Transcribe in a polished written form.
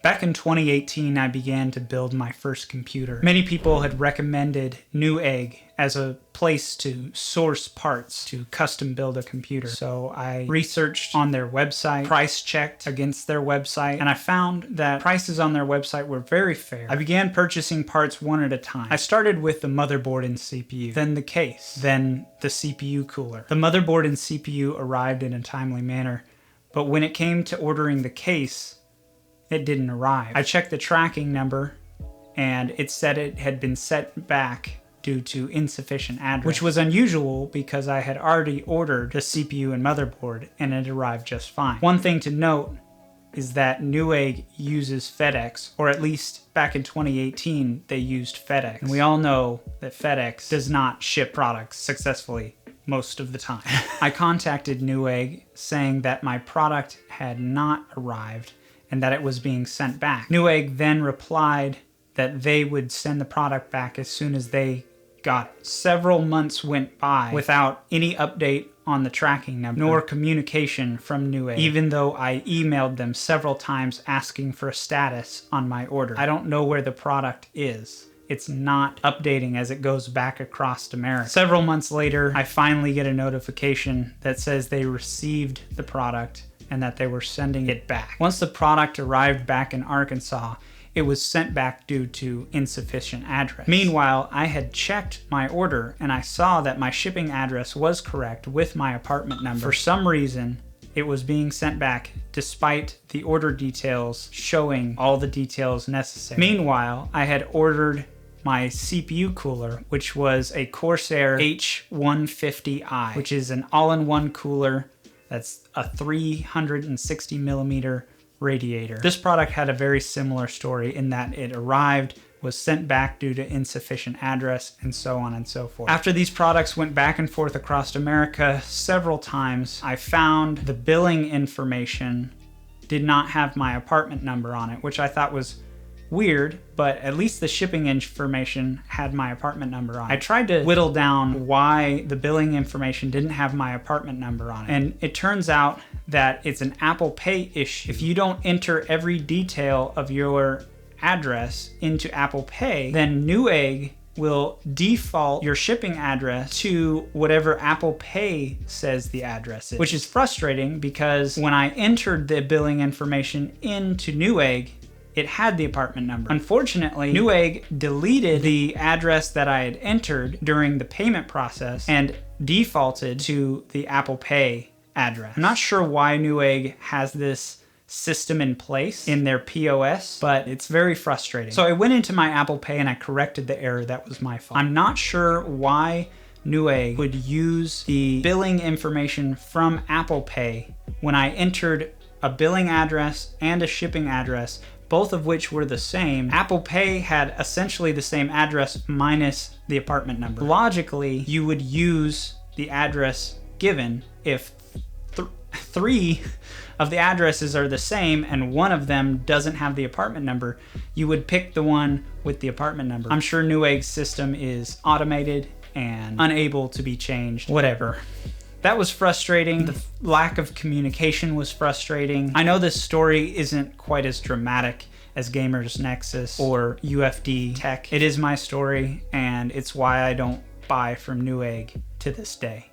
Back in 2018, I began to build my first computer. Many people had recommended Newegg as a place to source parts to custom build a computer. So I researched on their website, price checked against their website, and I found that prices on their website were very fair. I began purchasing parts one at a time. I started with the motherboard and CPU, then the case, then the CPU cooler. The motherboard and CPU arrived in a timely manner, but when it came to ordering the case, it didn't arrive. I checked the tracking number and it said it had been sent back due to insufficient address, which was unusual because I had already ordered the CPU and motherboard and it arrived just fine. One thing to note is that Newegg uses FedEx, or at least back in 2018 they used FedEx. And we all know that FedEx does not ship products successfully most of the time. I contacted Newegg saying that my product had not arrived and that it was being sent back. Newegg then replied that they would send the product back as soon as they got it. Several months went by without any update on the tracking number, nor communication from Newegg, even though I emailed them several times asking for a status on my order. I don't know where the product is. It's not updating as it goes back across America. Several months later, I finally get a notification that says they received the product and that they were sending it back. Once the product arrived back in Arkansas, it was sent back due to insufficient address. Meanwhile, I had checked my order and I saw that my shipping address was correct with my apartment number. For some reason, it was being sent back despite the order details showing all the details necessary. Meanwhile, I had ordered my CPU cooler, which was a Corsair H150i, which is an all-in-one cooler. That's a 360 millimeter radiator. This product had a very similar story in that it arrived, was sent back due to insufficient address, and so on and so forth. After these products went back and forth across America several times, I found the billing information did not have my apartment number on it, which I thought was weird, but at least the shipping information had my apartment number on it. I tried to whittle down why the billing information didn't have my apartment number on it, and it turns out that it's an Apple Pay issue. If you don't enter every detail of your address into Apple Pay, then Newegg will default your shipping address to whatever Apple Pay says the address is, which is frustrating because when I entered the billing information into Newegg, it had the apartment number. Unfortunately, Newegg deleted the address that I had entered during the payment process and defaulted to the Apple Pay address. I'm not sure why Newegg has this system in place in their POS, but it's very frustrating. So I went into my Apple Pay and I corrected the error. That was my fault. I'm not sure why Newegg would use the billing information from Apple Pay when I entered a billing address and a shipping address, both of which were the same. Apple Pay had essentially the same address minus the apartment number. Logically, you would use the address given. If three of the addresses are the same and one of them doesn't have the apartment number, you would pick the one with the apartment number. I'm sure Newegg's system is automated and unable to be changed. Whatever. That was frustrating. The lack of communication was frustrating. I know this story isn't quite as dramatic as Gamers Nexus or UFD Tech. It is my story, and it's why I don't buy from Newegg to this day.